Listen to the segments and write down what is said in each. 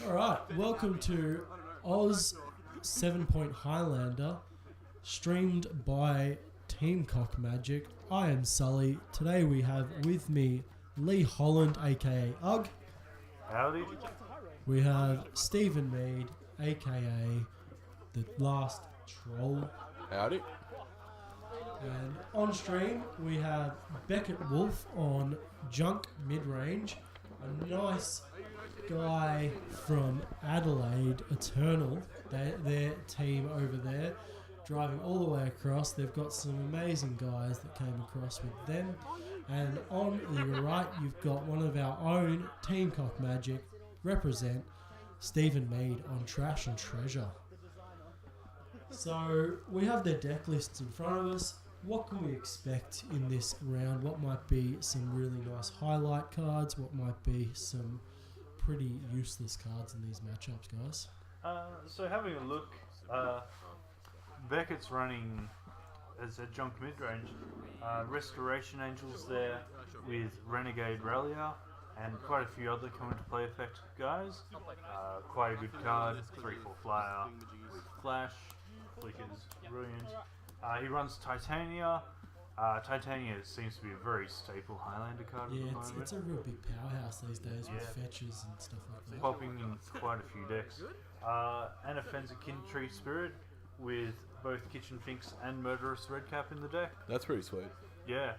Alright, welcome to Aus 7 Highlander, streamed by Team Cock Magic. I am Sully. Today we have with me Lee Holland, aka Ugg. Howdy. We have Stephen Meade, aka the last troll. Howdy. And on stream we have Beckett Wolfe on Junk Midrange, a nice guy from Adelaide, Eternal, their team over there, driving all the way across. They've got some amazing guys that came across with them. And on your right, you've got one of our own Team Cock Magic, represent Stephen Meade on Trash and Treasure. So we have their deck lists in front of us. What can we expect in this round? What might be some really nice highlight cards? What might be some pretty useless cards in these matchups, guys? So having a look, Beckett's running as a junk mid-range. Restoration Angels there with Renegade Rallier and quite a few other come into play effect guys. Quite a good card, 3/4 flyer with flash, flickers, brilliant. He runs Titania. Titania seems to be a very staple Highlander card at the moment. It's a real big powerhouse these days with fetches and stuff like that. Popping in quite a few decks. And a Fenzikin Tree Spirit with both Kitchen Finks and Murderous Redcap in the deck. That's pretty sweet. Yeah.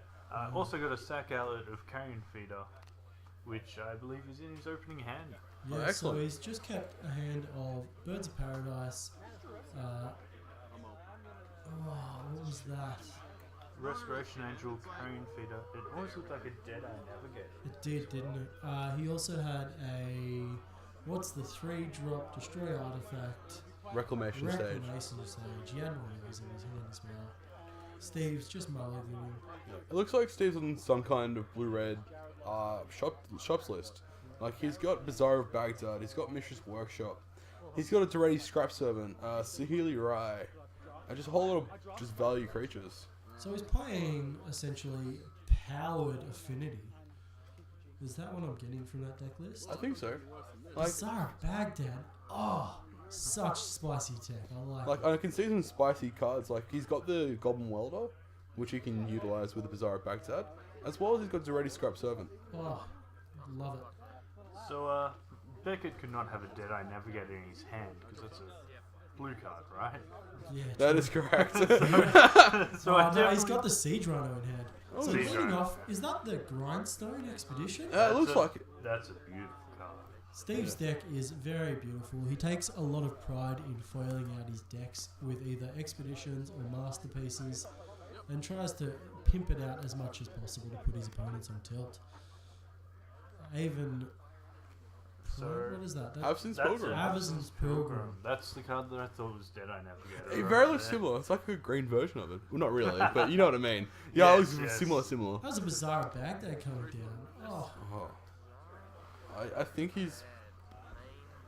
Also got a Sack Outlet of Carrion Feeder, which I believe is in his opening hand. Yeah, Oh, so excellent. he's just kept a hand of Birds of Paradise. What was that? Restoration Angel, Carrion Feeder. It always looked like a Deadeye Navigator. It did, didn't it? He also had a... What's the 3-drop Destroy Artifact? Reclamation stage. Reclamation Stage. He had one of those in his hand as well. Steve's just mulling him. It looks like Steve's on some kind of blue-red shops list. Like, he's got Bazaar of Baghdad, he's got Mishra's Workshop, he's got a Duretti Scrap Servant, Sahili Rai, and just a whole lot of just value creatures. So he's playing, essentially, Powered Affinity. Is that what I'm getting from that deck list? I think so. Like, Bazaar of Baghdad. Oh, such spicy tech. I like like I can see some spicy cards. Like, he's got the Goblin Welder, which he can utilize with the Bazaar of Baghdad, as well as he's got Duretti Scrap Servant. Oh, love it. So, Beckett could not have a Deadeye Navigator in his hand because that's a blue card, right? Yeah, That true. is correct. So No, he's got the Siege Runner in hand. Oh, So Siege leading Runner. off, is that the Grindstone Expedition? It looks like it. That's a beautiful card. Steve's deck is very beautiful. He takes a lot of pride in foiling out his decks with either expeditions or masterpieces and tries to pimp it out as much as possible to put his opponents on tilt. Even... So, what is that? Absence That's Pilgrim. it. Avacyn's Pilgrim. That's the card that I thought was Deadeye Navigator. It right very looks there. similar. It's like a green version of it. Well, not really, but you know what I mean. Yeah, Yes, it looks yes. similar. That was a bizarre Baghdad coming down. Oh, Oh. I think he's...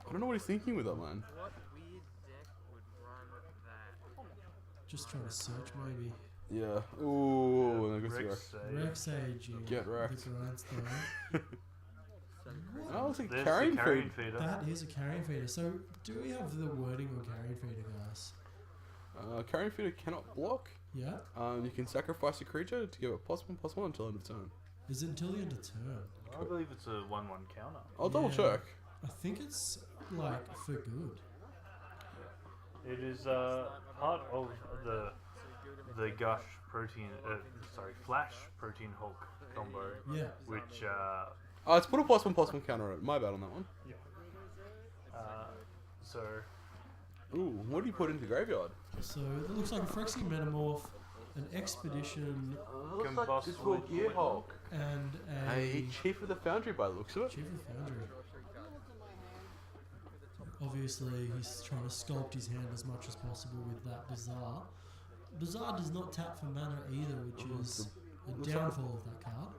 I don't know what he's thinking with that, man. What weird deck would run that? just trying to search maybe. Yeah. Ooh, I guess you're Rex right. save. Rex Age. Get wrecked. The Grindstone. Oh, it's like There's carrying the Carrion feed. Feeder. That is a carrion feeder. So, do we have the wording on carrion feeder, guys? Carrying feeder cannot block. Yeah? You can sacrifice a creature to give it +1/+1 until end of turn. Is it until the end of turn? I believe it's a 1/1 counter. I'll double Yeah. check. I think it's, like, for good. It is part of the Gush protein, Flash Protein Hulk combo, Yeah. which Let's put a +1/+1 counter on it. My bad on that one. so Ooh, what do you put into graveyard? So, it looks like a Phyrexian Metamorph, an Expedition, Combustible Gearhulk. and a Hey, Chief of the Foundry by the looks of it. Chief of the Foundry. Obviously, he's trying to sculpt his hand as much as possible with that Bazaar. Bazaar does not tap for mana either, which is a looks like- downfall of that card.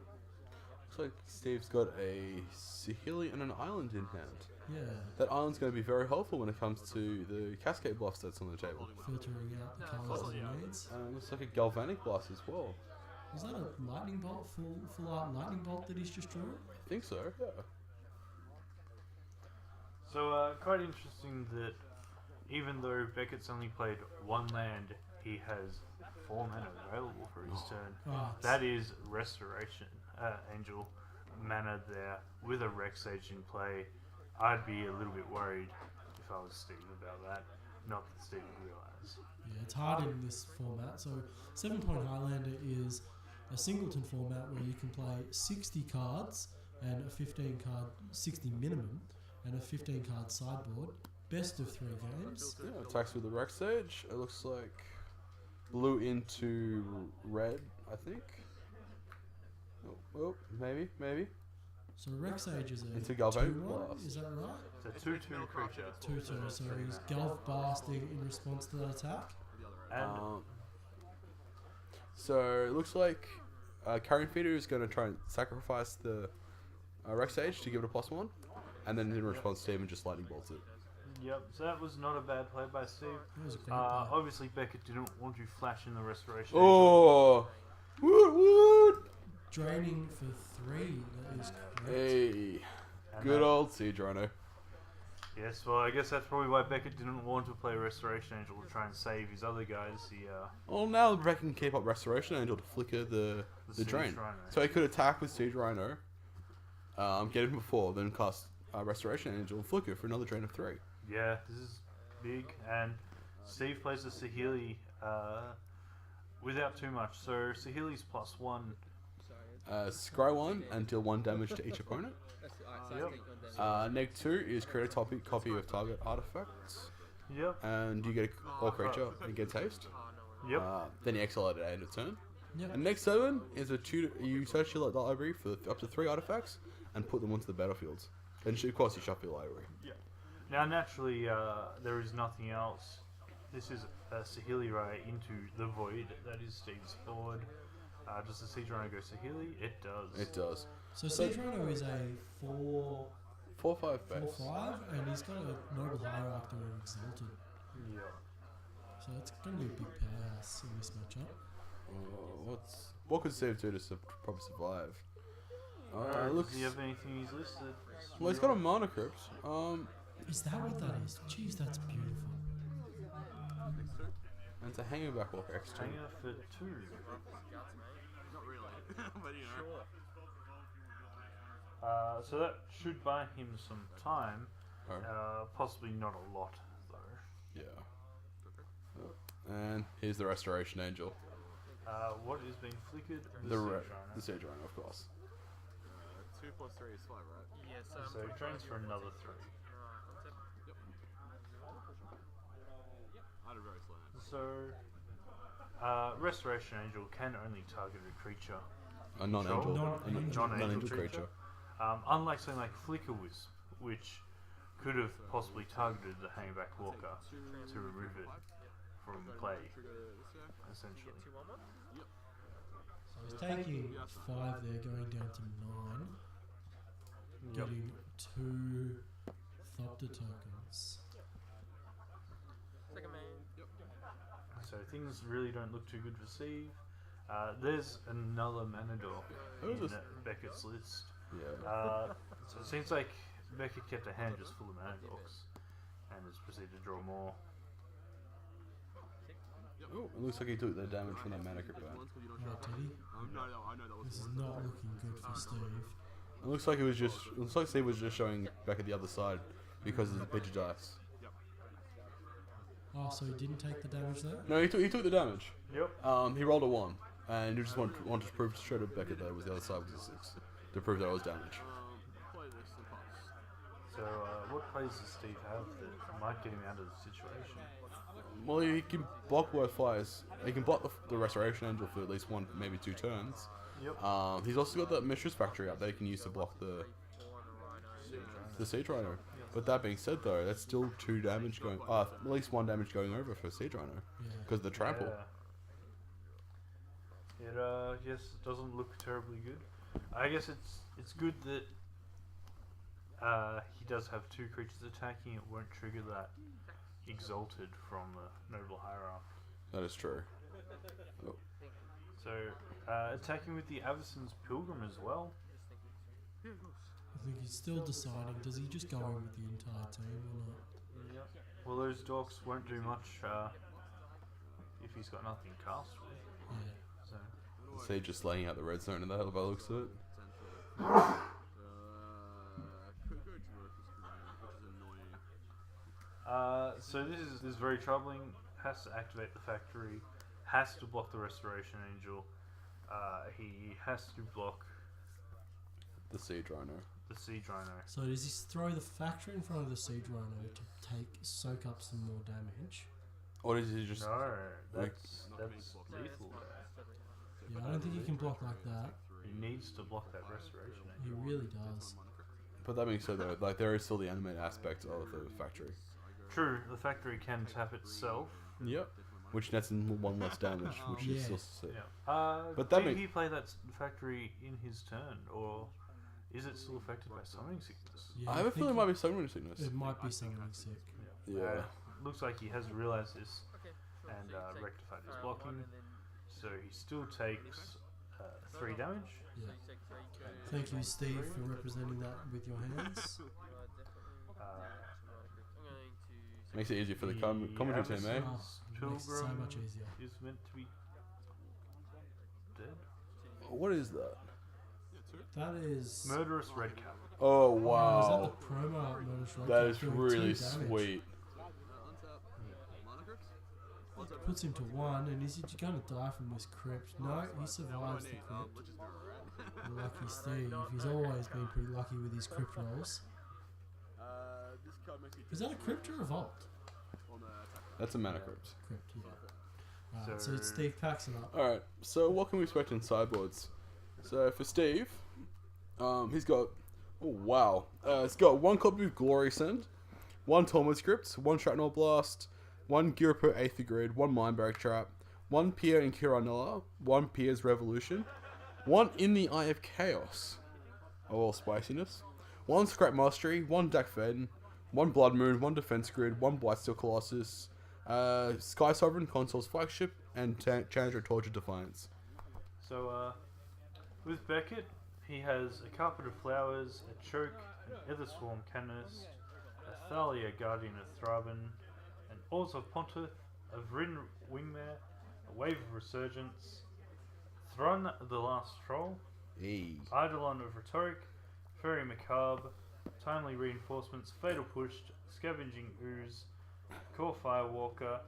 Looks like Steve's got a Sahili and an island in hand. Yeah, That island's going to be very helpful when it comes to the Cascade Blast that's on the table. filtering out the colours that he needs. Looks like a Galvanic Blast as well. Is that a lightning bolt, full art lightning bolt that he's just drawn? I think so, yeah. quite interesting that even though Beckett's only played one land, he has 4 mana available for his turn. Oh, That is Restoration Angel mana there with a Rex Age in play. I'd be a little bit worried if I was Steve about that. Not that Steve would realise. yeah, it's hard in this format. So 7-point Highlander is a singleton format where you can play 60 cards and a 15 card, 60 minimum, and a 15 card sideboard. Best of 3 games. Yeah, attacks with the Rex Sage. It looks like blue into red, I think. Oh, maybe. So Rex Age is a It's a Galvanic 2/1, Blast. is that right? It's a 2/2 creature. 2/2, so he's Gulf Blasting in response to that attack. And So it looks like Carrion Feeder is going to try and sacrifice the Rex Sage to give it a +1, and then in response, Steven just lightning bolts it. yep, so that was not a bad play by Steve. That was a great play. Obviously, Beckett didn't want to flash in the Restoration. Oh, woot! Draining for 3. That is correct. Hey, And good that- old Siege Rhino. Yes, well, I guess that's probably why Beckett didn't want to play Restoration Angel to try and save his other guys. Well, now Beck can keep up Restoration Angel to flicker the Siege drain. Rhino. So he could attack with Siege Rhino, get him before, then cast Restoration Angel and flicker for another drain of 3. Yeah, this is big, and Steve plays the Sahili without too much. So Sahili's +1. Scry 1 and deal 1 damage to each opponent. Yep. -2 is create a copy of target artifacts, Yep. and you get all creature and gets haste. Yep. Then you exile it at end of turn. Yep. And next 7 is a you search your library for up to 3 artifacts and put them onto the battlefields. And of course you shuffle your library. Now, naturally, there is nothing else. This is a Sahili Ray into the Void. That is Steve's board. Does the Siege Rhino go Sahili? It does. It does. So Siege Rhino is a 4/5 base. 4/5, and he's got a Noble Hierarch doing Exalted. Yeah. So it's going to be a big powerhouse in this matchup. What could Steve do to probably survive? Does he have anything he's listed? Well, he's got a Mana Crypt. Is that what that is? Jeez, that's beautiful. And it's a Hanging Back Walker X2. Hanger for 2. Not really. But you know. So that should buy him some time. Oh. Possibly not a lot, though. Yeah. And here's the Restoration Angel. What is being flickered? The Siege Siege Rhino. Rhino, of course. 2 + 3 is 5, right? Yes. So he drains for another 3. I had a very slow name. So, Restoration Angel can only target a creature. A non-angel. Non-angel. Non-angel creature. Unlike something like Flicker Wisp, which could have possibly targeted the Hangback Walker to remove it from play, essentially. So he's taking 5 there, going down to 9. Yep. Getting 2 Thopter tokens. Second main. So things really don't look too good for Steve. There's another Manador Who's in this? Beckett's list. Yeah. So it seems like Beckett kept a hand just full of Manadors and has proceeded to draw more. Oh, it looks like he took the damage from that Mana Crypt ban. Right, did he? No, I know that was This is not looking good for Steve. It looks like Steve was just showing back at the other side because of the pitch of dice. Oh, so he didn't take the damage there? No, he took the damage. Yep. He rolled a 1, and he just wanted to prove to show to Beckett that it was the other side was a 6 to prove that it was damage. play this and pass. So what plays does Steve have that might get him out of the situation? Well, he can block both flyers. He can block the Restoration Angel for at least 1, maybe 2 turns. Yep. He's also got that Mistress Factory out that he can use to block the Siege Rhino. But that being said, though, that's still 2 damage going. At least 1 damage going over for Siege Rhino Yeah. because of the trample. Yeah. It yes, it doesn't look terribly good. I guess it's good that he does have 2 creatures attacking. It won't trigger that Exalted from the Noble Hierarch. That is true. Oh. So attacking with the Avacyn's Pilgrim as well. I think he's still deciding. Does he just go in with the entire team or not? Yep. Well, those dorks won't do much if he's got nothing cast with. Yeah. So Say just laying out the red zone in that by the looks of it. so this is very troubling. Has to activate the factory. Has to block the Restoration Angel. He has to block The Siege Rhino. the Siege Rhino. So does he throw the factory in front of the Siege Rhino to soak up some more damage? Or does he just... No, that's lethal there. Yeah, I don't think he can block like that. He needs to block that Restoration He Angel. really does. But that being said, though, like there is still the animate aspect of the factory. True, the factory can tap itself. Yep. Which nets in one less damage, which is Yeah. still sick. Yeah. But that did make- he play that factory in his turn, or is it still affected by summoning sickness? Yeah, I have a think feeling it might be summoning sickness. it might be something sick. Yeah. Looks like he has realised this and rectified his blocking, so he still takes 3 damage. Yeah. Thank you, Steve, for representing that with your hands. Makes it easier for the commentary team, eh? Oh, it makes it so Pilgrim much easier. is meant to be dead. What is that? That is. Murderous Redcap. Oh, Oh, is wow. that the promo art Murderous Red That Cap is doing really 2 damage? sweet. Puts him to 1, and is he going to die from this crypt? No, he survives the crypt. Lucky Steve. He's always been pretty lucky with his crypt rolls. Is that a crypt or a vault? That's a mana crypt. Crypt, yeah. Alright, so Steve packs it up. Alright, so what can we expect in sideboards? So for Steve, he's got... Oh, wow. He's got 1 copy of Glory Send, 1 Torment Script, 1 Shrapnel Blast, 1 Gyropo Aether Grid, 1 Mindbreak Trap, 1 Pier in Kiranella, 1 Pier's Revolution, 1 In the Eye of Chaos. Oh, all spiciness. 1 Scrap Mastery, 1 Dak Fedden, 1 Blood Moon, 1 Defense Grid, 1 Blightsteel Colossus, Sky Sovereign, Console's Flagship, and Chandra Torture Defiance. So, with Beckett, he has a Carpet of Flowers, a Choke, an Etherswarm Canonist, a Thalia Guardian of Thraben, an Aus of Pontiff, a Vryn Wingmare, a Wave of Resurgence, Thrun the Last Troll, Hey. Eidolon of Rhetoric, Fairy Macabre, Timely Reinforcements, Fatal Push, Scavenging Ooze, Core Firewalker,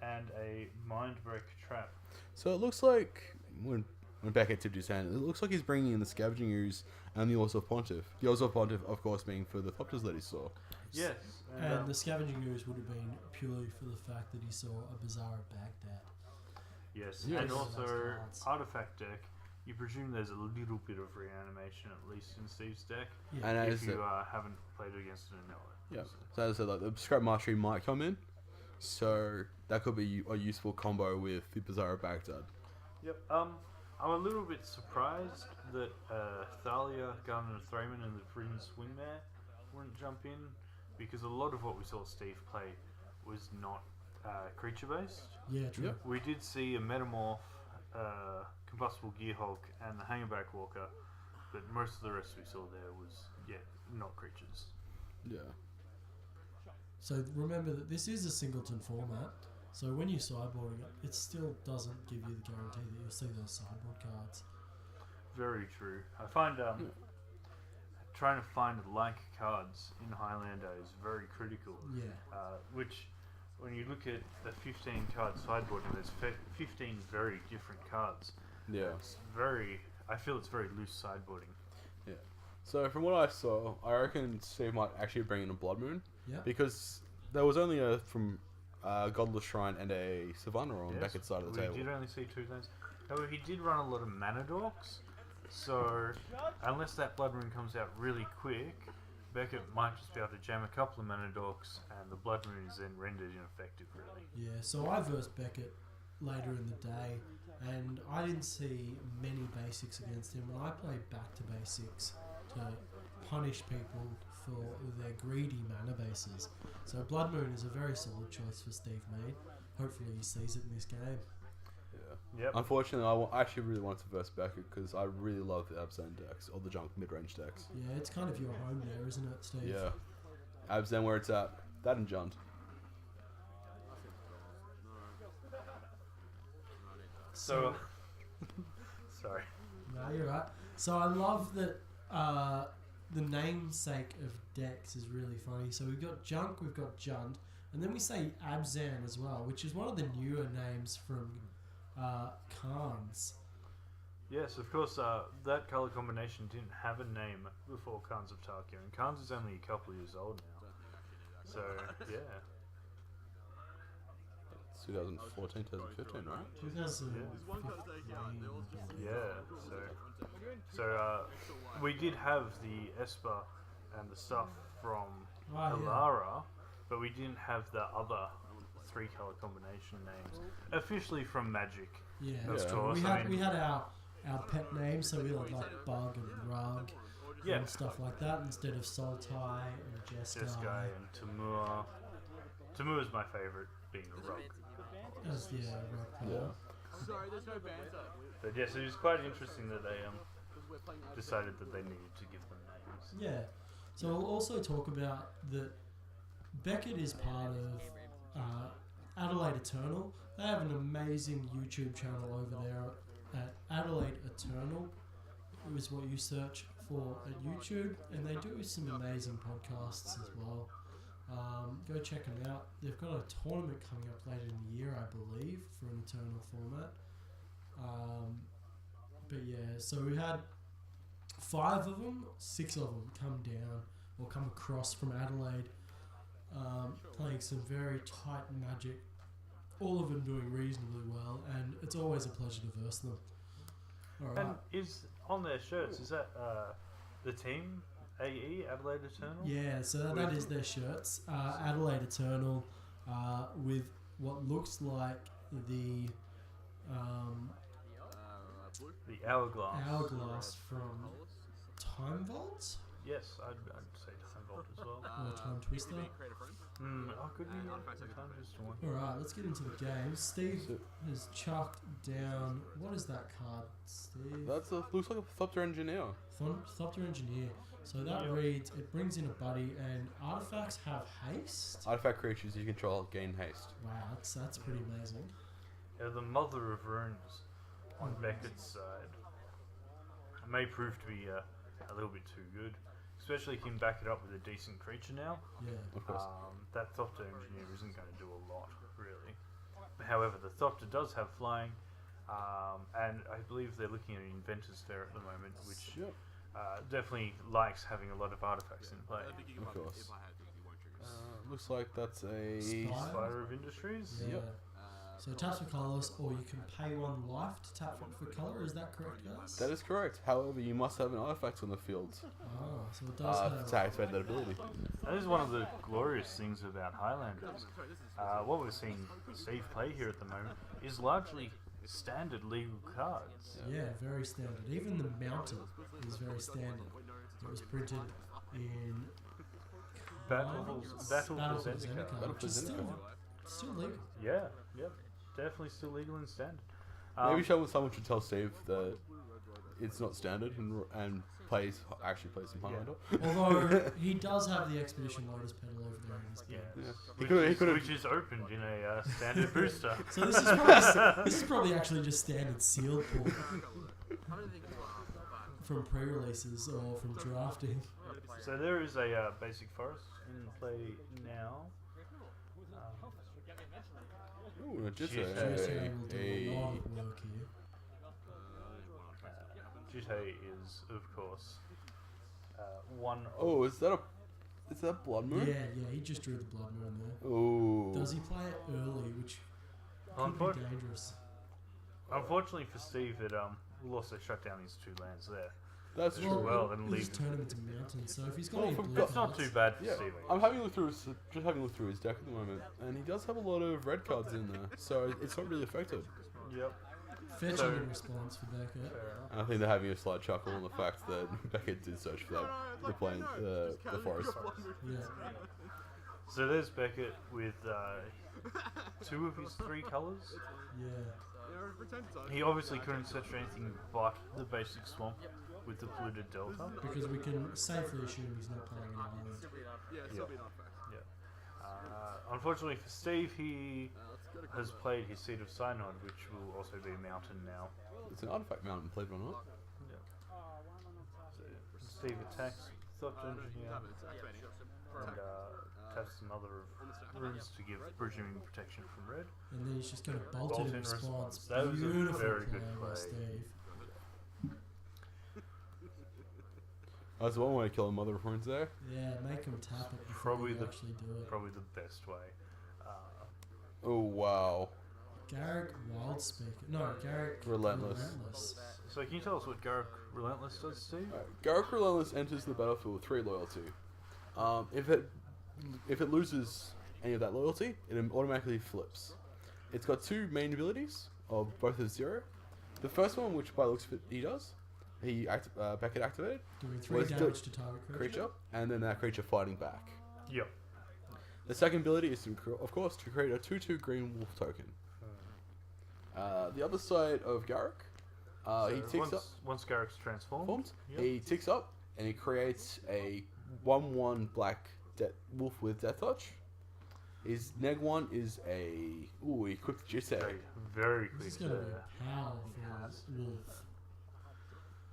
and a Mindbreak Trap. So it looks like when Beckett tipped his hand, it looks like he's bringing in the Scavenging Ooze and the Aus of Pontiff. The Aus of Pontiff, of course, being for the Thopters that he saw. Yes, And the Scavenging Ooze would have been purely for the fact that he saw a Bazaar of Baghdad. yes, Yes. and Those also cards. Artifact deck. You presume there's a little bit of reanimation at least in Steve's deck. Yeah. And If as you haven't played against it and know it. yeah, so as I said, like the Scrap Mastery might come in, so that could be a useful combo with the Bazaar of Baghdad. Yep. I'm a little bit surprised that Thalia, Guardian of Thraben, and the Vryn Wingmare wouldn't jump in, because a lot of what we saw Steve play was not creature based. Yeah, true. Yep. We did see a Metamorph, Combustible Gearhulk, and the Hangerback Walker, but most of the rest we saw there was, not creatures. Yeah. So remember that this is a singleton format. So when you're sideboarding it, it still doesn't give you the guarantee that you'll see those sideboard cards. Very true. I find trying to find like cards in Highlander is very critical. Yeah. Which, when you look at the 15 card sideboarding, there's 15 very different cards. Yeah. It's very. I feel it's very loose sideboarding. Yeah. So from what I saw, I reckon Steve might actually bring in a Blood Moon, Yeah. because there was only a from Godless Shrine and a Savannah on Yes, Beckett's side of the we table. did only see 2 things. However, he did run a lot of mana dorks, so unless that Blood Moon comes out really quick, Beckett might just be able to jam a couple of mana dorks, and the Blood Moon is then rendered ineffective, really. Yeah, so I versed Beckett later in the day, and I didn't see many basics against him, and I played back to basics to punish people for their greedy mana bases. So Blood Moon is a very solid choice for Steve Meade. Hopefully he sees it in this game. Yeah. Yep. Unfortunately, I actually really wanted to verse Beckett because I really love the Abzan decks or the junk mid-range decks. Yeah, it's kind of your home there, isn't it, Steve? Yeah. Abzan where it's at. That and Junt. So, sorry. No, you're right. So I love that the namesake of decks is really funny. So we've got Junk, we've got Junt, and then we say Abzan as well, which is one of the newer names from Khans. Yes, of course, that colour combination didn't have a name before Khans of Tarkir, and Khans is only a couple of years old now. So, yeah. It's 2014, 2015, right? 2015. Yeah, so we did have the Esper and the stuff from Alara, but we didn't have the other 3 colour combination names officially from Magic. Yeah, of course. We had our pet names, so we had like Bug and Rug and stuff like that instead of Sultai and Jeskai and Tamur. Tamur is my favourite, being a Rug. Rug. Yeah. But yes, it was quite interesting that they decided that they needed to give them names. Yeah. So we'll also talk about that Beckett is part of Adelaide Eternal. They have an amazing YouTube channel over there at Adelaide Eternal. It was what you search for at YouTube, and they do some amazing podcasts as well. Go check them out. They've got a tournament coming up later in the year, I believe, for an Eternal format. But yeah, so we had 5 of them, 6 of them come down or come across from Adelaide, playing some very tight Magic. All of them doing reasonably well, and it's always a pleasure to verse them. Alright. And is on their shirts, is that the team? AE, Adelaide Eternal? Yeah, so that is their shirts. Adelaide Eternal, with what looks like the hourglass from Time Vault? Yes, I'd say Time Vault as well. Or Time Twister. Could be Time Twister one. Alright, let's get into the game. Steve has chucked down. What is that card, Steve? Looks like a Thopter Engineer. Thopter Engineer. So that reads, it brings in a buddy, and artifacts have haste. Artifact creatures you control gain haste. Wow, that's pretty amazing. Yeah, the Mother of Runes on Beckett's side may prove to be a little bit too good. Especially if you can back it up with a decent creature now. Yeah. Of course. That Thopter Engineer isn't going to do a lot, really. However, the Thopter does have flying, and I believe they're looking at an Inventor's Fair at the moment, which definitely likes having a lot of artifacts in play. Of course. Looks like that's a Spider of Industries? Yeah. So taps for colours, or you can pay 1 life to tap for colour. Is that correct, guys? That is correct. However, you must have an artifact on the field Oh, so it does have... to activate that ability. That is one of the glorious things about Highlanders. What we're seeing Steve play here at the moment is largely standard legal cards. Yeah, very standard. Even the mountain is very standard. It was printed in Battle for Zendikar, which is Zendikar. still legal. Yeah, definitely still legal and standard. Maybe someone should tell Steve that it's not standard and actually plays some Highlander. Although he does have the Expedition Lotus pedal over there in his game. Which is opened in a standard booster. So this is probably actually just standard sealed pull from pre-releases or from drafting. So there is a basic forest in play now. Ooh, just Jute will do a lot of work here. Jute is, of course, one. Oh, is that Blood Moon? Yeah, he just drew the Blood Moon there. Oh. Does he play it early, which could be dangerous? Unfortunately for Steve, it will also shut down his 2 lands there. That's true. Well, and leave. Just turn him into mountains. So if he's got any blue It's not too bad for Yeah, Steve. I'm having a look through his deck at the moment, and he does have a lot of red cards in there, so it's not really affected. Yep. fetching in response for Beckett. And I think they're having a slight chuckle on the fact that Beckett did search for the forest. Yeah. So there's Beckett with 2 of his 3 colours. Yeah. he obviously couldn't search for anything but the basic swamp with the polluted delta. Because we can safely assume he's not playing an island. Yeah. Unfortunately for Steve, he has played his Seed of Synod, which will also be a mountain now. It's an artifact mountain, believe it or not. So Steve attacks Thought Dungeon here and taps some other runes to give presuming protection from red. And then he's just going to bolt Bolt it in in response. response. That was a Beautiful very good play by play. Steve. That's one way to kill a mother of runes there. Yeah, make him tap it before Probably you the actually do it. probably the best way. Oh wow. Garrick Wildspeaker. No, Garrick Relentless. So can you tell us what Garrick Relentless does, Steve? Garrick Relentless enters the battlefield with 3 loyalty. If it loses any of that loyalty, it automatically flips. It's got 2 main abilities of both of 0. The first one, which by the looks of it he does, Beckett activated, Doing 3 was damage to target creature, and then that creature fighting back. Yep. The second ability is, of course, to create a 2/2 green wolf token. The other side of Garrick, he ticks up. Once Garrick's transformed, yep. He ticks up and he creates a 1/1 black wolf with Death Touch. His neg 1 is a he equipped Jitay. very quick. This is going to be a powerful wolf.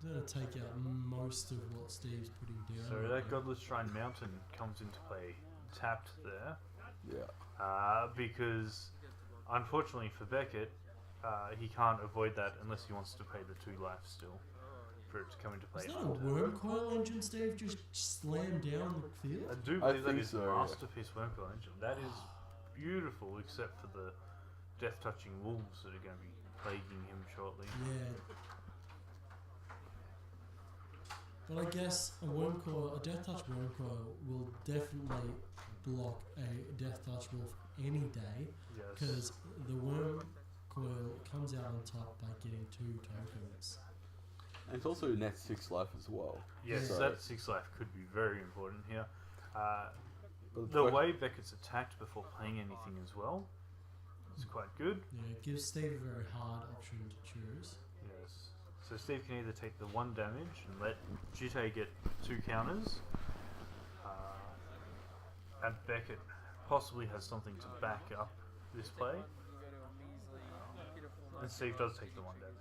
It's going to take out most of what Steve's putting down. So that Godless Shrine Mountain comes into play tapped there. Yeah. Because unfortunately for Beckett, he can't avoid that unless he wants to pay the 2 life still for it to come into play. Is that a worm coil engine, Steve? Just slammed down the field? I do believe that think is so, a yeah. masterpiece wormcoil engine. That is beautiful, except for the death-touching wolves that are going to be plaguing him shortly. Yeah. But I guess a death touch worm coil will definitely block a death touch wolf any day, Yes. because the worm coil comes out on top by getting 2 tokens. And it's also net 6 life as well. Yes, So- that 6 life could be very important here. But The way Beckett's attacked before playing anything as well is quite good. Yeah, it gives Steve a very hard option to choose. Yes. So Steve can either take the 1 damage and let Jitay get 2 counters, and Beckett possibly has something to back up this play. And Steve does take the 1 damage.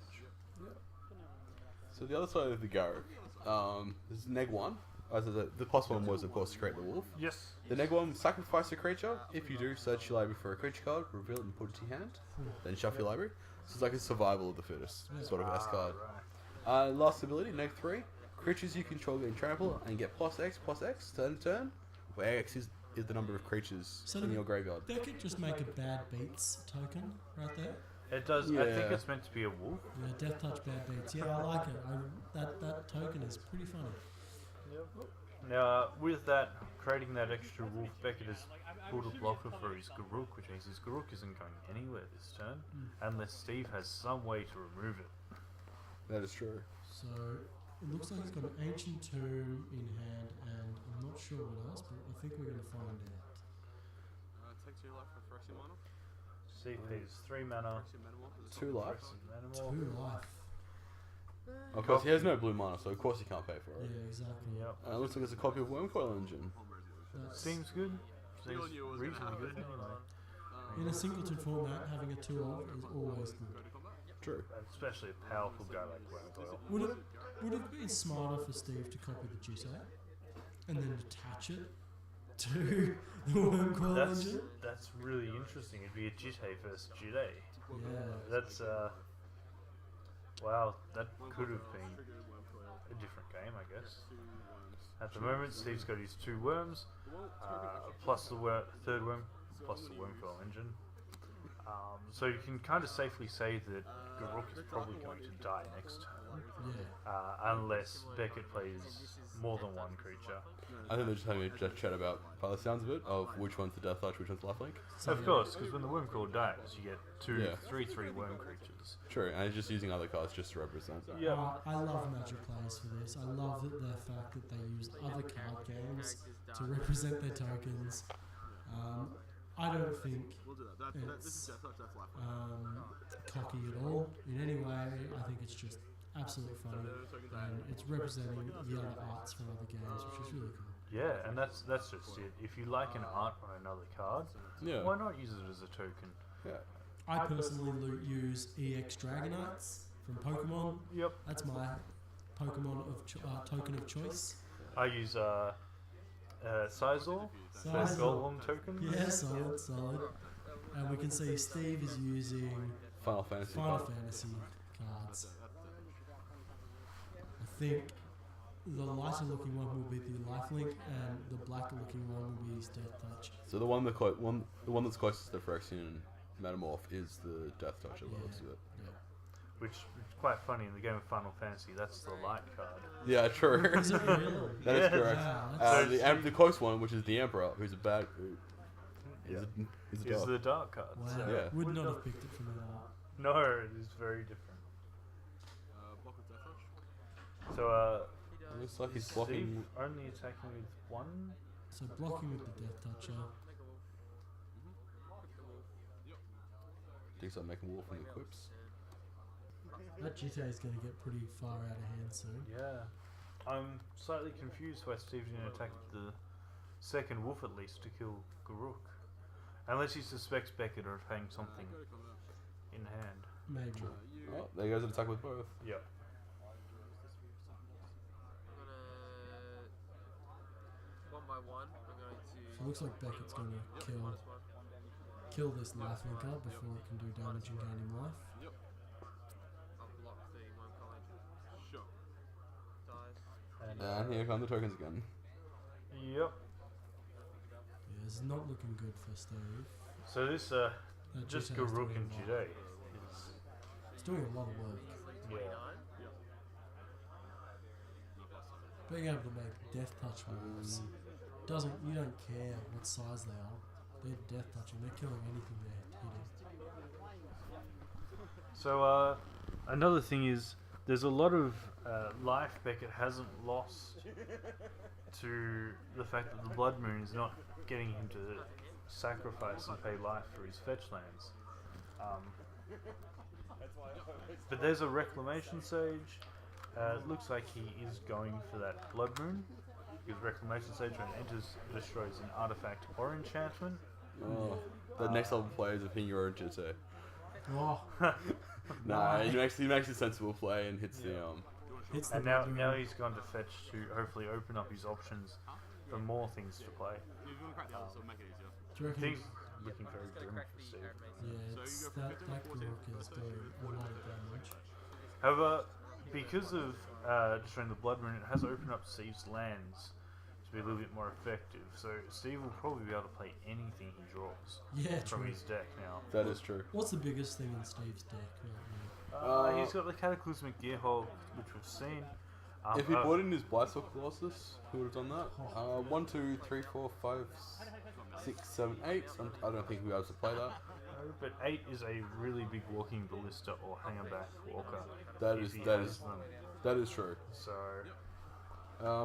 So the other side of the Garrick, this is neg 1. As I said, the +1 was, of course, to create the wolf. Yes. The neg 1, sacrifice a creature. If you do, search your library for a creature card, reveal it and put it to your hand. Then shuffle your library. So it's like a survival of the fittest sort of S card. Right. Last ability, neg 3. Creatures you control gain trample and get +X turn, where X is the number of creatures So in the- your graveyard. Beckett just make a bad beats token right there. It does. I think Yeah. it's meant to be a wolf. Yeah, death touch bad beats. Yeah, I like it. That token is pretty funny. Now, with that, creating that extra wolf, Beckett has pulled a blocker for his Garuk, which means his Garuk isn't going anywhere this turn, unless Steve has some way to remove it. That is true. So it looks like he's got an ancient tomb in hand, and I'm not sure what else, but I think we're going to find out. Take 2 life for Phyrexian mana. Steve pays 3 mana. 2 life. Animal. 2 life. Of course, he has no blue mana, so of course he can't pay for Yeah, it. exactly. Yep. It looks like it's a copy of Wormcoil Engine. That's, Seems good. Seems knew it was reasonably gonna good happen. anyway. in a singleton format, having a 2 is always good. True. Especially a powerful guy like Wormcoil. Would it been smarter for Steve to copy the Jitay and then attach it to the Wormcoil engine? That's really interesting. It'd be a Jitay versus Jitay. Yeah. That's wow, that could have been a different game, I guess. At the moment, Steve's got his 2 worms, plus the third worm, plus the Wormcoil engine. So you can kind of safely say that Garuk is probably going to die next turn, Yeah. unless Beckett plays more than 1 creature. I think they're just having a chat about, by the sounds of it, of which one's the Death Touch, which one's Lifelink. So, Of course, because when the Wormcoil dies, you get 2 Yeah. 3/3 worm creatures. True, and he's just using other cards just to represent. Yeah. I love Magic players for this. I love the fact that they use other card games to represent their tokens. I don't think We'll do that. This is it's death touch, that's life. cocky at all in any way. I think it's just absolutely funny, and it's representing the other arts from other games, which is really cool. Yeah, and that's just it. If you like an art on another card, Yeah. why not use it as a token? Yeah. I personally use EX Dragonites from Pokemon. Yep. That's my Pokemon of token of choice. I use Sizor, the Sizor. Golem token. Yeah, solid. And we can see Steve is using Final Fantasy. Final Fantasy cards. I think the lighter looking one will be the Lifelink, and the blacker looking one will be his Death Touch. So the one that's closest to Phyrexian Metamorph is the Death Touch. It looks of it. Which is quite funny in the game of Final Fantasy. That's the light card. Yeah, true. Is it really? That is Yeah. correct. Wow, that's The close one, which is the Emperor, who's a bad. He's a Is dog. the dark card. wow. So. Yeah. Would not have picked it from that art. No, it is very different. Block with death touch. So, It looks like he's Steve blocking. only attacking with one. So blocking with the Death Toucher. Thinks I'm making Wolf and equips. That GTA is going to get pretty far out of hand soon. Yeah. I'm slightly confused why Steve didn't attack the second wolf at least to kill Garuk. Unless he suspects Beckett of having something in hand. Maybe. Oh, there goes an attack with both. Yep. One by one, I'm going to. So it looks like Beckett's going to kill this life linker before it can do damage and gain him life. I'll block the one college. Sure. Dies. And here come the tokens again. Yep. Yeah, it's not looking good for Steve. So this, That just GTA's Garuk doing and a lot. Jide. It's doing a lot of work. Being able to make death touch moves you don't care what size they are. They're death touching. They're killing anything they're hitting. So, another thing is, there's a lot of life Beckett hasn't lost to the fact that the Blood Moon is not getting him to sacrifice and pay life for his fetch lands. But there's a Reclamation Sage. It looks like he is going for that Blood Moon, because Reclamation Sage, when it enters, destroys an artifact or enchantment. Oh, the next level play is a ping your own GTA. Oh, Nah, he makes a sensible play and hits hits the And now Blood Moon. he's gone to fetch to hopefully open up his options for more things to play. If you want to crack the other, so make it easier. Do you reckon? Things looking very grim for Steve. Yeah, it's that Garuk is doing a lot of damage. However, because of destroying the Blood Moon, it has opened up Steve's lands to be a little bit more effective. So Steve will probably be able to play anything he draws Yeah, from true. his deck now. That is true. What's the biggest thing in Steve's deck right He's got the Cataclysmic Gearhulk, which we've seen. If he bought in his Blightstalk Colossus, he would have done that. 1, 2, 3, 4, 5, 6, 7, 8. I don't think we'll be able to play that. But 8 is a really big walking ballista or hangerback walker. That if is- he that has is- them. That is true. So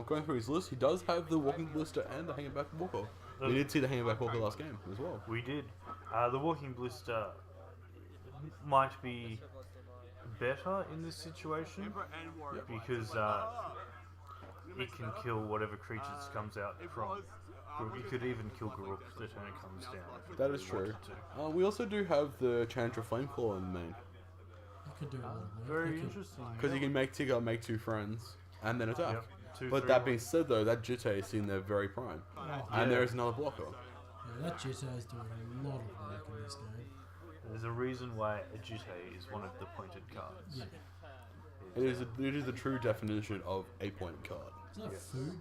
Going through his list, he does have the Walking Ballista and the Hanging-Back Walker. We did see the Hanging-Back Walker last game as well. we did. The walking ballista might be better in this situation Emperor and Warrior. because it can kill whatever creatures comes out from. It could even kill Garuk the turn it comes down. if it That is really true. wanted to. We also do have the Chandra Flameclaw in the main. now? It could do a lot of work. Very It could- interesting. Because you can make Tigger make 2 friends and then attack. Yep. 2, But 3, that being said though, that Jitte is in there very prime. Oh, And Yeah. there is another blocker. yeah, that GTA is doing a lot of work in this game. there's a reason why a Jitte is one of the pointed cards. Yeah. It is the true definition of a point card. Is that food?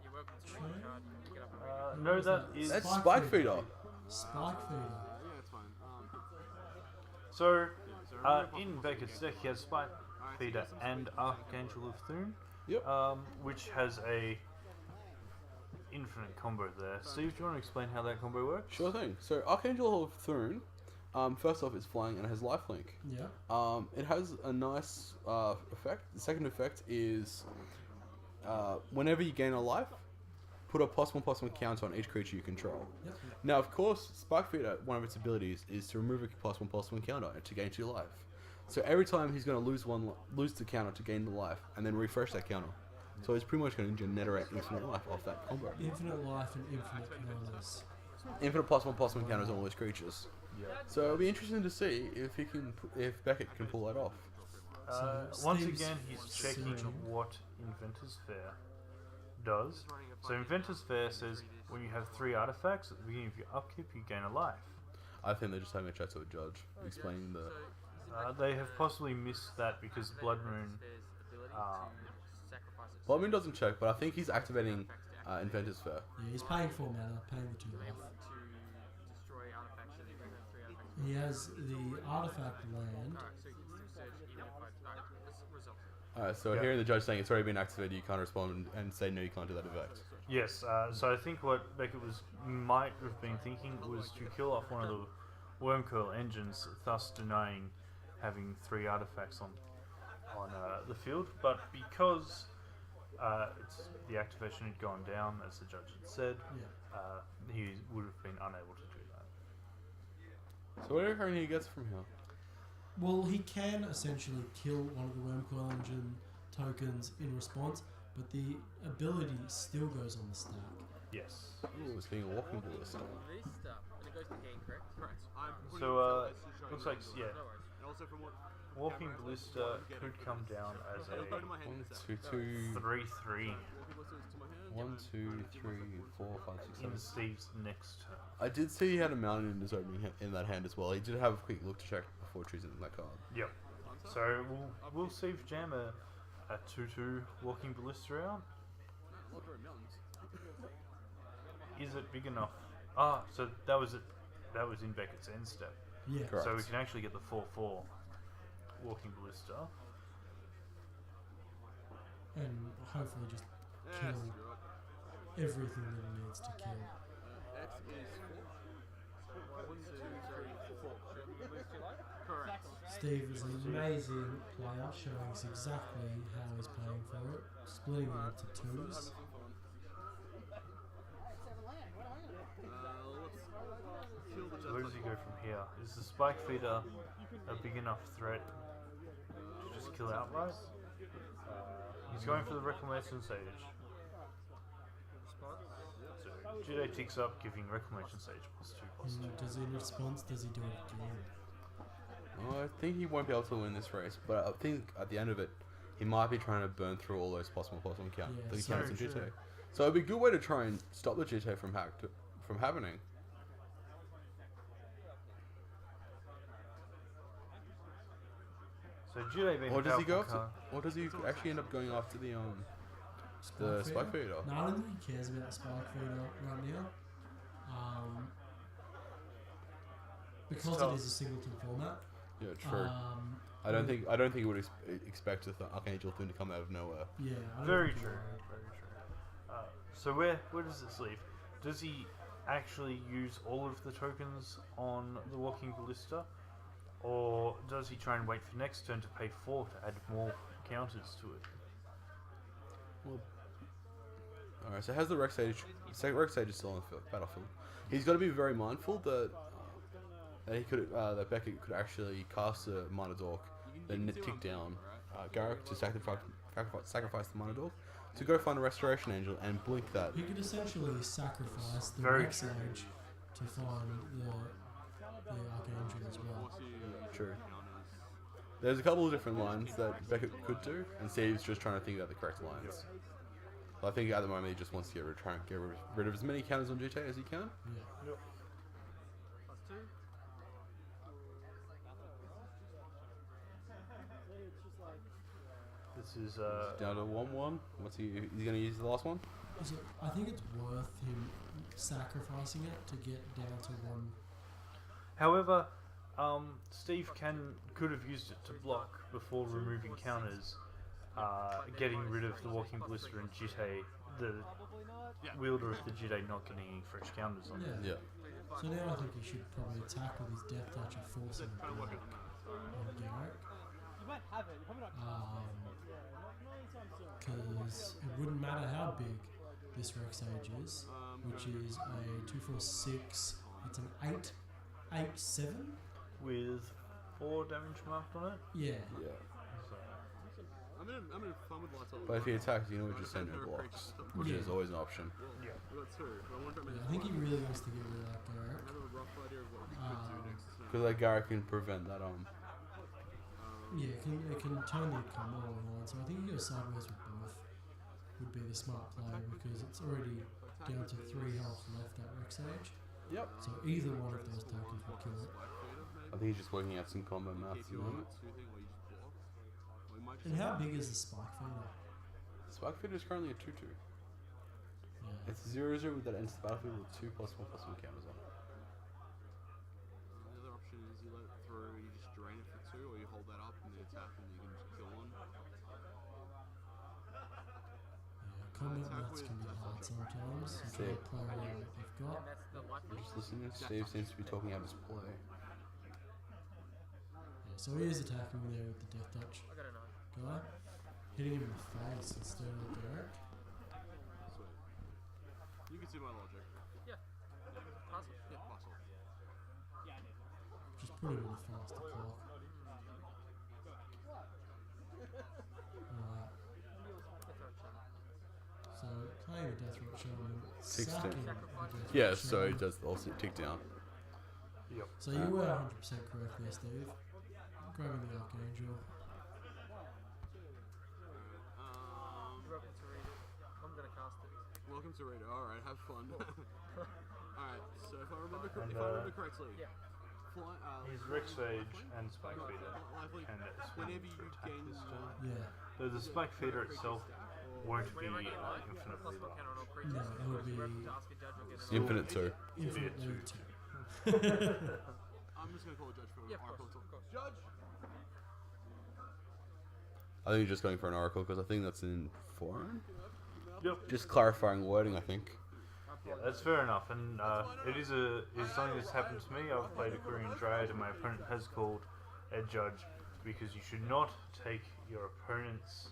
You're welcome to True. make a card. You get up and Or No, is that is. That's Spike Spike Feeder. Feeder. Spike feeder. Yeah, it's fine. So, So in Beckett's deck, he has Spike Feeder and Archangel of Thune, Yep. which has a infinite combo there. Steve, do you want to explain how that combo works? Sure thing. So Archangel of Thune, first off, is flying and has lifelink. Yeah. It has a nice effect. The second effect is whenever you gain a life, put a +1/+1 counter on each creature you control. Yep. Now, of course, Spike Feeder, one of its abilities is to remove a +1/+1 counter to gain 2 life. So every time he's going to lose the counter to gain the life, and then refresh that counter. So he's pretty much going to generate infinite life off that combo. Infinite life and infinite counters. Infinite +1/+1 counters on all his creatures. Yeah. So it'll be interesting to see if Beckett can pull that off. Once Steve's again, he's checking searching. what Inventor's Fair does. So Inventor's Fair says when you have 3 artifacts at the beginning of your upkeep, you gain a life. I think they're just having a chat to a judge, explaining the... They have possibly missed that because Blood Moon. Blood Moon doesn't check, but I think he's activating Inventor's Fair. Yeah, he's paying 4 mana, paying the 2 life. He has the artifact land. Alright, so Yeah. hearing the judge saying it's already been activated, you can't respond and say no, you can't do that effect. Yes. So I think what Beckett might have been thinking was to kill off one of the Wormcoil engines, thus denying having 3 artifacts on the field. But because the activation had gone down, as the judge had said, Yeah. he would have been unable to do that. So what do you reckon he gets from here? Well, he can essentially kill one of the Wormcoil Engine tokens in response, but the ability still goes on the stack. Yes. Ooh, it's being a walking ballista. Correct. So looks like yeah, And also from what Walking Ballista could come down as a 1, 2, 2, 3/3 1, 2, 3, 4, 5, 6, in 7. Steve's next turn. I did see he had a mountain in his opening in that hand as well. He did have a quick look to check before choosing that card. Yep. So we'll see if jam a 2/2 Walking Ballista out. Is it big enough? So that was it. That was in Beckett's end step. Yeah. Correct. So we can actually get the 4/4 Walking Ballista. And hopefully just kill everything that he needs to kill. X is 4. 1, 2, 3, 4. Correct. Steve is an amazing player, showing us exactly how he's playing for it, splitting it into 2s. So where does he go from here? Is the Spike Feeder a big enough threat to just kill outright? He's going for the Reclamation Sage. So Jide ticks up, giving Reclamation Sage +2/+2. Does he in response, does he do it again? I think he won't be able to win this race, but I think at the end of it, he might be trying to burn through all those +1/+1 count, Yeah, the so counts in true. GTA. So it'd be a good way to try and stop the GTA from happening. So Jide being Or does he go powerful after? card- Or does he actually end up going after the Spike Spike Feeder? No, I don't think he cares about Spike Feeder right now. Because it is a singleton format. Yeah, true. I don't think he would expect the Archangel thing to come out of nowhere. Yeah. I don't Very think he true. would. Very true. So where does this leave? Does he actually use all of the tokens on the Walking Ballista, or does he try and wait for next turn to pay 4 to add more counters to it? Alright, so how's the Rex Sage? Rex Sage is still on the battlefield. He's got to be very mindful that that Beckett could actually cast a Minor Dork, then tick down Garrick to sacrifice the Minor Dork, to go find a Restoration Angel and blink that. He could essentially sacrifice the Very Rex Age to find the Archangel as well. True. There's a couple of different lines that Beckett could do, and Steve's just trying to think about the correct lines. But I think at the moment he just wants to try and get rid of as many counters on GTA as he can. Yeah. This is Down to 1-1. What's he? He's gonna use the last one. I think it's worth him sacrificing it to get down to 1. However, Steve could have used it to block before removing counters, getting rid of the Walking Ballista and Jite, the wielder of the Jite not getting any fresh counters on it. Yeah. Yeah. So now I think he should probably attack with his Death Touch and force him to block on Garrick. Because it wouldn't matter how big this Rex Age is, which is a 246. It's an 8/7. With 4 damage marked on it. Yeah. Yeah. So, I'm in fun with lots of. But if he attacks, you know, we just send him blocks, which Yeah. is always an option. yeah. I got 2, but I wonder if I think he really wants to get rid of that I Garrick. have a rough idea of what we could do next turn. Because like Garrett can prevent that Yeah, it can turn the combo online, so I think you go sideways with both would be the smart play because it's already down to 3 health left at Rex Age. Yep. So either one of those tokens will kill it. I think he's just working out some combo maths. Keep you on a 2 thing where you just block. Or you might just And how big is the spike feeder? Spike Feeder is currently a 2/2. Yeah. It's 0/0 that ends the battlefield with 2+1/1 counters on it. The other option is you let it through, you just drain it for 2, or you hold that up and then attack and you can just kill one. Yeah, combat maths can be hard sometimes. You try to play around what they've got. And that's the life I'm just listening. Steve seems to be talking out his play. Yeah, so he is attacking there with the death touch I gotta know. guy. Hitting him in the face instead of the Garrick. Sweet. You can see my logic. Yeah. Pass it. Yeah, muscle. Just put him in a faster clock. Alright. So playing the death rock shaman, 16. sacking the death rock Yeah, so shaman. it does also tick down. Yep. So you were 100% correct there, Steve. Grabbing the Archangel. You're welcome to read it. I'm gonna cast it. Welcome to Raider. Alright, have fun. Alright, so if I remember, And, correctly, Yeah. fly, He's Rex Age and Spike not Feeder. lively. And it's Whenever for you attack gain this turn. Yeah. Though the Spike Feeder itself won't be Whenever I get life, infinitely plus 1 long. counter on all creatures. No, it would be You're welcome to ask a judge or get an Infinite 2. infinitely two. two. I'm just gonna call a judge for Yeah, of Oracle. course, of course. Judge! I think you're just going for an Oracle because I think that's in foreign. Yep. Just clarifying wording, I think. Yeah, that's fair enough, and it is something that's happened to me. I've played a Korean Dryad, and my opponent has called a judge because you should not take your opponent's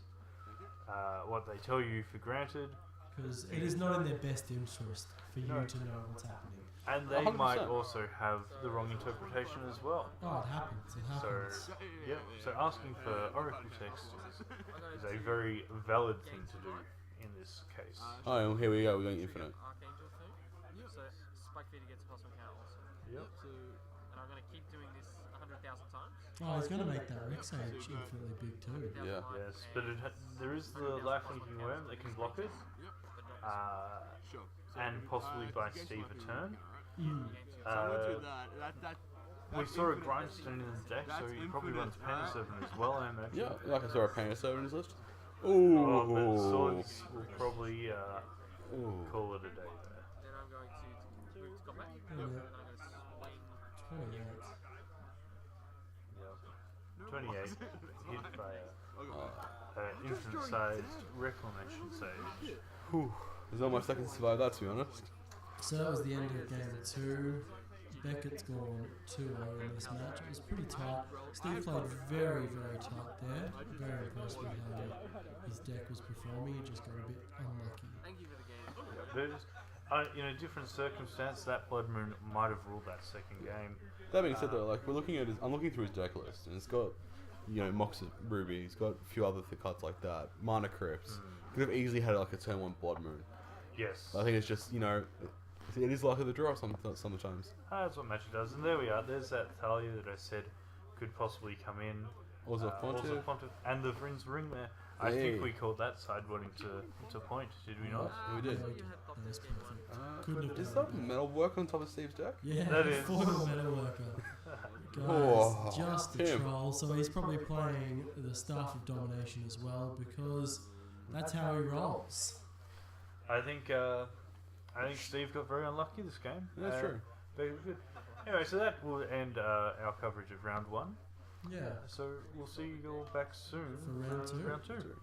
what they tell you for granted, Because it is not in their best interest for you No. to know what's happening. and they 100%. might also have the wrong interpretation as well. Oh, it happens. It So, happens. yeah. So asking for Oracle text is a very valid thing to do in this case. Oh, here we go. We're going infinite. Archangel thing. So Spike Feeder gets a plus 1 counter also. Yep. So, And I'm gonna keep doing this 100,000 times. Oh, he's going to make that Rex Age infinitely big too. Yeah. Yes, but there is the life-linking worm that can block it, sure. and possibly buy Steve a turn. Mm. So I'm gonna do Uh, that. We saw a grindstone in the deck, so he probably runs Panda 7 as well, I imagine. Yeah, like I saw a Painter 7 in his list. Oh, but Ooh. Swords will probably Ooh. call it a day there. Then I'm going to move to combat. Yeah. And I'm going to swing. 28. Yep. 28, hit by a infant-sized Reclamation Sage. There's almost I can survive that, to be honest. So that was the end of game 2. Beckett's gone 2-0 in this match. It was pretty tight. Steve played very, very tight there. Very impressed with how his deck was performing. It just got a bit unlucky. Thank you for the game. Yeah, but in a different circumstance, that Blood Moon might have ruled that second game. That being said, though, like we're looking at I'm looking through his deck list, and it's got, Mox Ruby. He's got a few other cards like that. Mana Crypts. Could have easily had like a turn 1 Blood Moon. Yes. I think it's just it is luck of the draw sometimes. That's what Magic does, and there we are. There's that Thalia that I said could possibly come in. Also Pontiff. And the Vryn's Ring there. I Hey. think we called that sideboarding to point, did we not? We did. Yeah, we did. That was perfect. Couldn't have Is done that it better. metal work on top of Steve's deck? Yeah, That is. foil metalworker. Guys, Oh, just a him. troll. So he's probably playing the Staff of Domination as well because that's how he rolls. I think Steve got very unlucky this game. That's true. Very good. Anyway, so that will end our coverage of round 1. Yeah. So we'll see you all back soon For round two. Round 2.